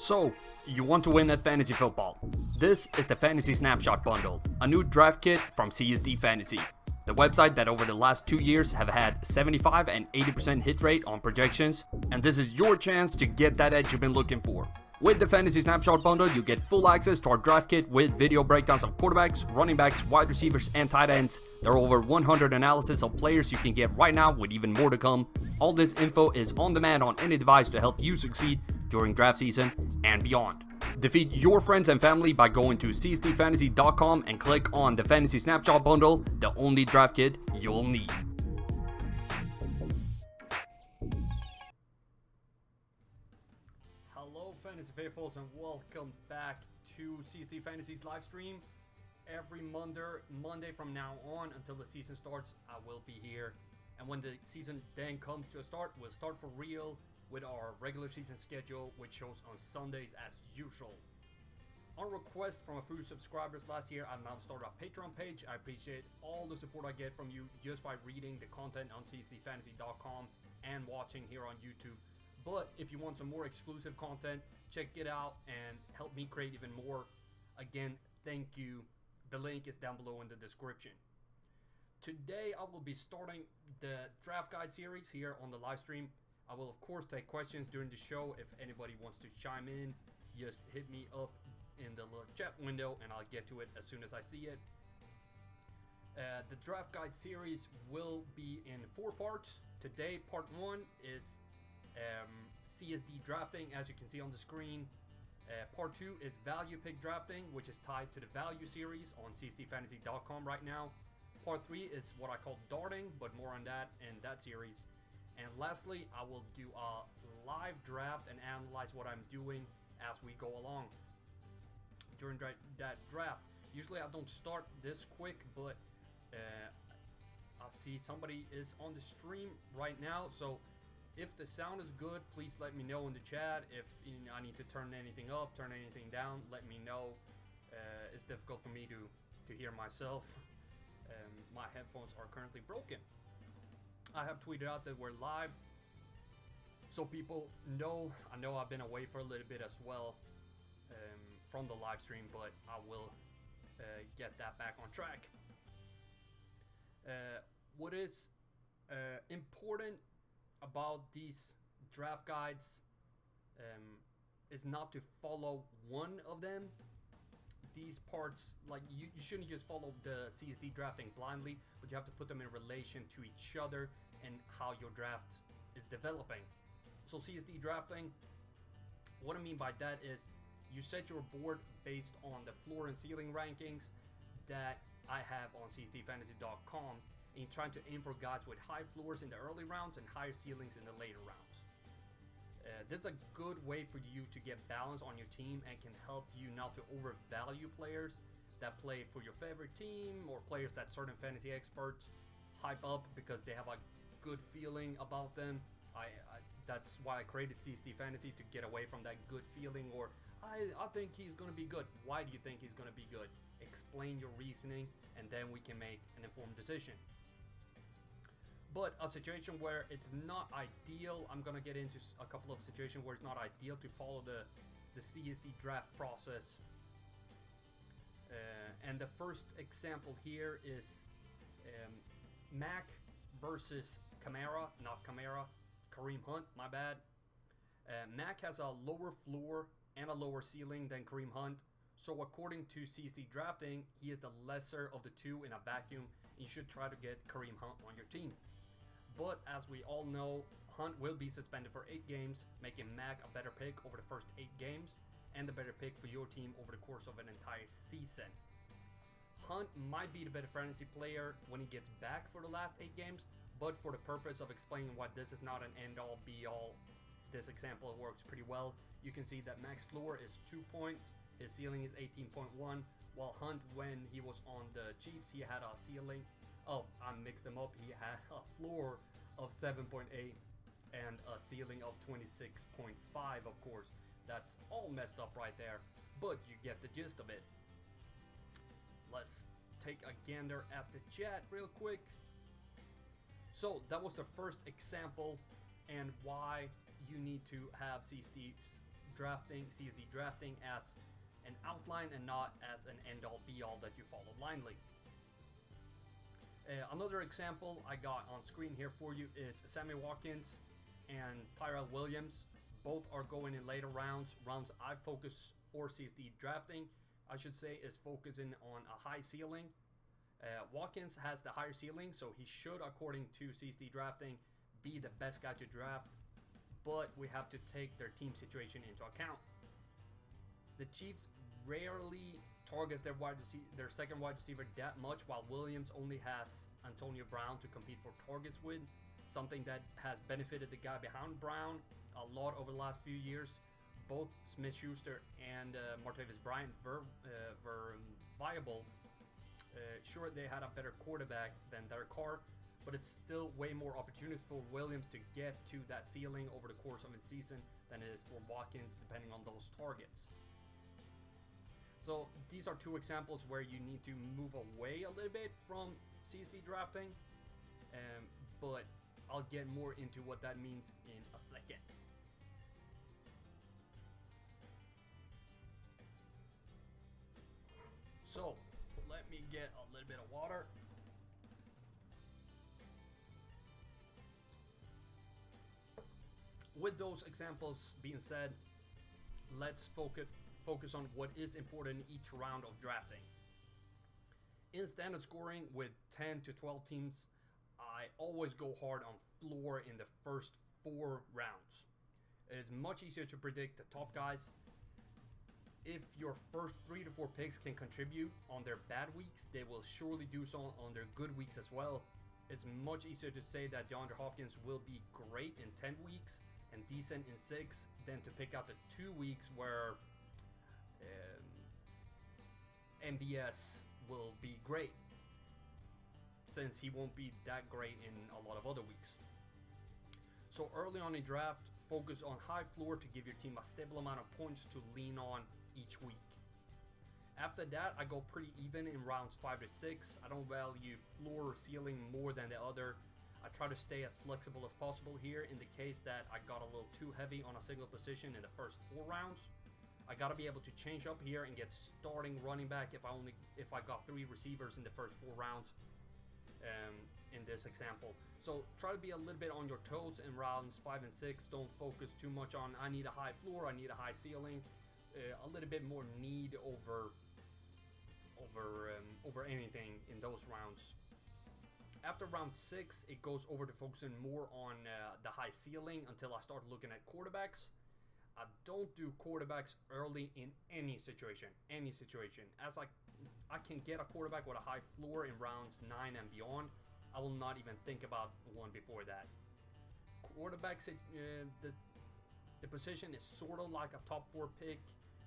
So, you want to win at fantasy football? This is the Fantasy Snapshot Bundle, a new draft kit from CSD Fantasy, the website that over the last 2 years have had 75 and 80% hit rate on projections, and this is your chance to get that edge you've been looking for. With the Fantasy Snapshot Bundle, you get full access to our draft kit with video breakdowns of quarterbacks, running backs, wide receivers, and tight ends. There are over 100 analysis of players you can get right now with even more to come. All this info is on demand on any device to help you succeed during draft season and beyond. Defeat your friends and family by going to csdfantasy.com and click on the Fantasy Snapshot Bundle, the only draft kit you'll need. Hello Fantasy Faithfuls and welcome back to CSD Fantasy's live stream. Every Monday from now on until the season starts, I will be here. And when the season then comes to a start, we'll start for real with our regular season schedule, which shows on Sundays as usual. On request from a few subscribers last year, I've now started a Patreon page. I appreciate all the support I get from you just by reading the content on csdfantasy.com and watching here on YouTube. But if you want some more exclusive content, check it out and help me create even more. Again, thank you. The link is down below in the description. Today I will be starting the draft guide series here on the live stream. I will of course take questions during the show. If anybody wants to chime in, just hit me up in the little chat window and I'll get to it as soon as I see it. The draft guide series will be in 4 parts. Today part 1 is CSD Drafting, as you can see on the screen. Part 2 is value pick drafting, which is tied to the value series on csdfantasy.com right now. Part 3 is what I call darting, but more on that in that series. And lastly, I will do a live draft and analyze what I'm doing as we go along during that draft. Usually I don't start this quick, but I see somebody is on the stream right now, so if the sound is good, please let me know in the chat. If I need to turn anything up, turn anything down, let me know. It's difficult for me to hear myself. My headphones are currently broken. I have tweeted out that we're live, so people know. I know I've been away for a little bit as well from the live stream, but I will get that back on track. What is important about these draft guides is not to follow one of them. These parts, like you shouldn't just follow the CSD drafting blindly, but you have to put them in relation to each other and how your draft is developing. So CSD drafting, what I mean by that is you set your board based on the floor and ceiling rankings that I have on csdfantasy.com, and you're trying to aim for guys with high floors in the early rounds and higher ceilings in the later rounds. This is a good way for you to get balance on your team and can help you not to overvalue players that play for your favorite team or players that certain fantasy experts hype up because they have a good feeling about them. That's why I created CSD Fantasy, to get away from that good feeling or I think he's going to be good. Why do you think he's going to be good? Explain your reasoning and then we can make an informed decision. But a situation where it's not ideal, I'm going to get into a couple of situations where it's not ideal to follow the CSD draft process. And the first example here is Mac versus Kareem Hunt, my bad. Mac has a lower floor and a lower ceiling than Kareem Hunt. So according to CSD Drafting, he is the lesser of the two in a vacuum. You should try to get Kareem Hunt on your team. But as we all know, Hunt will be suspended for 8 games, making Mac a better pick over the first 8 games and a better pick for your team over the course of an entire season. Hunt might be the better fantasy player when he gets back for the last 8 games, but for the purpose of explaining why this is not an end-all be-all, this example works pretty well. You can see that Mac's floor is 2 points, his ceiling is 18.1, while Hunt, when he was on the Chiefs, he had a ceiling. Oh, I mixed them up. He had a floor of 7.8 and a ceiling of 26.5, of course. That's all messed up right there, but you get the gist of it. Let's take a gander at the chat real quick. So that was the first example and why you need to have CSD CSD drafting as an outline and not as an end-all be-all that you follow blindly. Another example I got on screen here for you is Sammy Watkins and Tyrell Williams. Both are going in later rounds. Rounds I focus, or CSD drafting, I should say, is focusing on a high ceiling. Watkins has the higher ceiling, so he should, according to CSD drafting, be the best guy to draft, but we have to take their team situation into account. The Chiefs rarely target their second wide receiver that much, while Williams only has Antonio Brown to compete for targets with, something that has benefited the guy behind Brown a lot over the last few years. Both Smith-Schuster and Martavis Bryant were viable. Sure, they had a better quarterback than Derek Carr, but it's still way more opportunities for Williams to get to that ceiling over the course of a season than it is for Watkins, depending on those targets. So these are two examples where you need to move away a little bit from CSD drafting, but I'll get more into what that means in a second. So let me get a little bit of water. With those examples being said, let's focus on what is important in each round of drafting. In standard scoring with 10 to 12 teams, I always go hard on floor in the first 4 rounds. It is much easier to predict the top guys. If your first 3 to 4 picks can contribute on their bad weeks, they will surely do so on their good weeks as well. It's much easier to say that DeAndre Hopkins will be great in 10 weeks and decent in 6 than to pick out the 2 weeks where MVS will be great, since he won't be that great in a lot of other weeks. So early on in draft, focus on high floor to give your team a stable amount of points to lean on each week. After that, I go pretty even in rounds 5 to 6. I don't value floor or ceiling more than the other. I try to stay as flexible as possible here in the case that I got a little too heavy on a single position in the first 4 rounds. I gotta be able to change up here and get starting running back if I got 3 receivers in the first 4 rounds in this example. So try to be a little bit on your toes in rounds 5 and 6. Don't focus too much on I need a high floor, I need a high ceiling. A little bit more need over anything in those rounds. After round 6, it goes over to focusing more on the high ceiling until I start looking at quarterbacks. I don't do quarterbacks early in any situation. As I can get a quarterback with a high floor in rounds 9 and beyond, I will not even think about one before that. Quarterbacks, the position is sort of like a top 4 pick.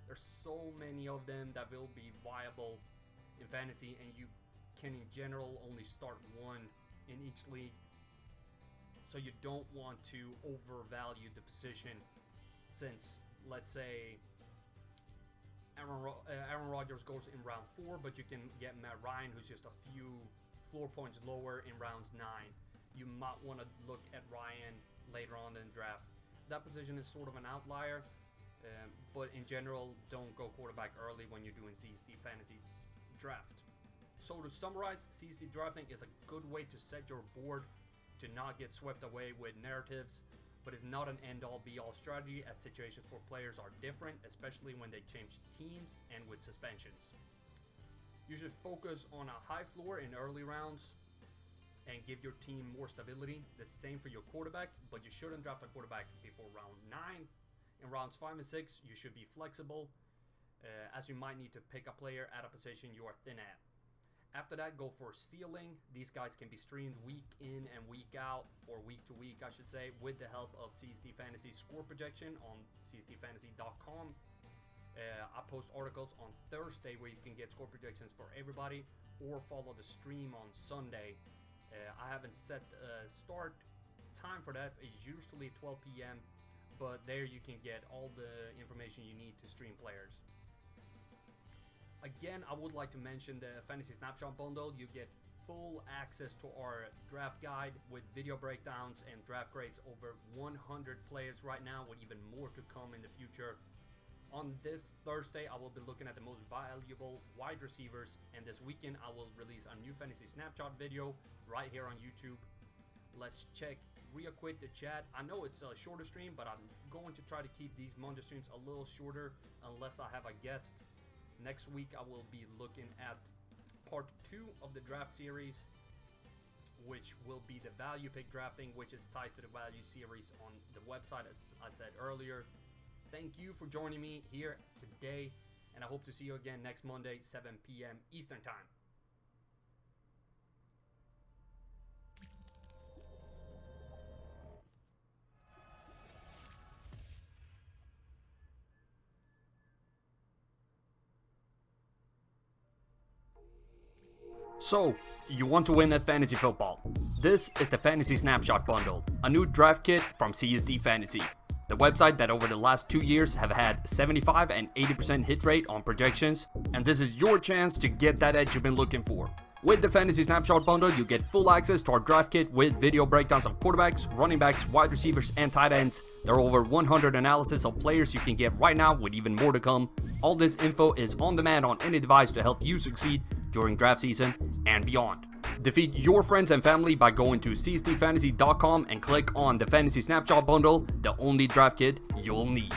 There's so many of them that will be viable in fantasy, and you can in general only start one in each league. So you don't want to overvalue the position, since let's say Aaron Rodgers goes in round 4, but you can get Matt Ryan, who's just a few floor points lower in rounds 9. You might want to look at Ryan later on in the draft. That position is sort of an outlier, but in general, don't go quarterback early when you're doing CSD fantasy draft. So to summarize, CSD drafting is a good way to set your board to not get swept away with narratives, but is not an end-all be-all strategy, as situations for players are different, especially when they change teams and with suspensions. You should focus on a high floor in early rounds and give your team more stability. The same for your quarterback, but you shouldn't draft a quarterback before round 9. In rounds 5 and 6, you should be flexible, as you might need to pick a player at a position you are thin at. After that, go for ceiling. These guys can be streamed week in and week out, or week to week, I should say, with the help of CSD Fantasy score projection on csdfantasy.com. I post articles on Thursday where you can get score projections for everybody, or follow the stream on Sunday. I haven't set a start time for that. It's usually 12 p.m., but there you can get all the information you need to stream players. Again, I would like to mention the Fantasy Snapshot Bundle. You get full access to our draft guide with video breakdowns and draft grades over 100 players right now, with even more to come in the future. On this Thursday, I will be looking at the most valuable wide receivers, and this weekend I will release a new fantasy snapshot video right here on YouTube. Let's check real quick the chat. I know it's a shorter stream, but I'm going to try to keep these Monday streams a little shorter unless I have a guest. Next week I will be looking at part 2 of the draft series, which will be the value pick drafting, which is tied to the value series on the website, as I said earlier. Thank you for joining me here today, and I hope to see you again next Monday, 7 p.m. Eastern Time. So, you want to win at fantasy football? This is the Fantasy Snapshot Bundle, a new draft kit from CSD Fantasy, the website that over the last 2 years have had 75 and 80% hit rate on projections, and this is your chance to get that edge you've been looking for. With the Fantasy Snapshot Bundle, you get full access to our draft kit with video breakdowns of quarterbacks, running backs, wide receivers, and tight ends. There are over 100 analysis of players you can get right now, with even more to come. All this info is on demand on any device to help you succeed during draft season and beyond. Defeat your friends and family by going to csdfantasy.com and click on the Fantasy Snapshot Bundle, the only draft kit you'll need.